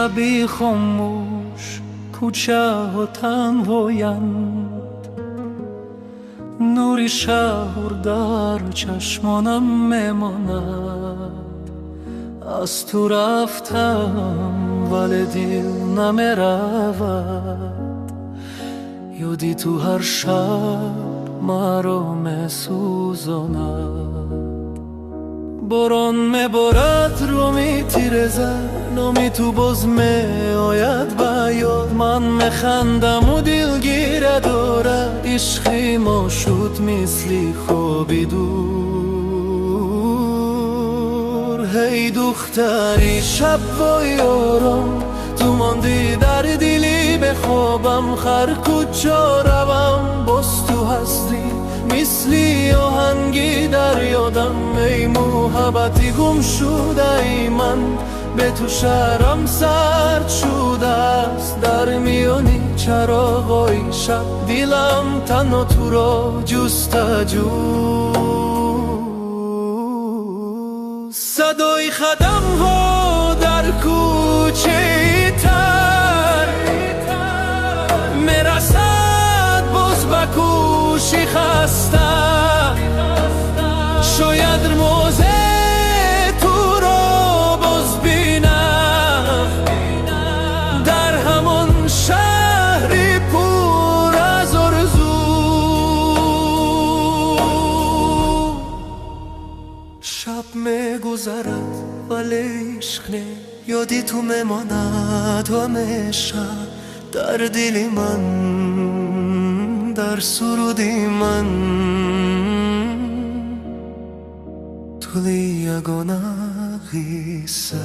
شبی خاموش کوچه و تنهایند، نوری شهر در چشمانم میماند. از تو رفتم ولی دل نمیرود، یادی تو هر شب مرا میسوزاند. باران میبارد رو میتیرزه، نامی تو باز میآید به یاد. من میخندم و دلگیره دارد، عشقی ما شد مثل خوابی دور. هی دختری شب و یارم، تو ماندی در دلی بخوابم. هر کجا روم باز تو هستی، مثلی آهنگی در یادم. ای محبتی گم شده ای من، به تو شهرم سرد شده است. در میانی چراغای شب دلم تنها تو را جستجو. صدای خدم ها در کوچه تر میرسد باز به کوشی خسته. شاید موزه تو را باز بینم در همان شهری پر از آرزو. شب میگذرد ولی عشق نه، یادی تو میماند همیشه در دل من، در سرودی من. توی یگانه قصه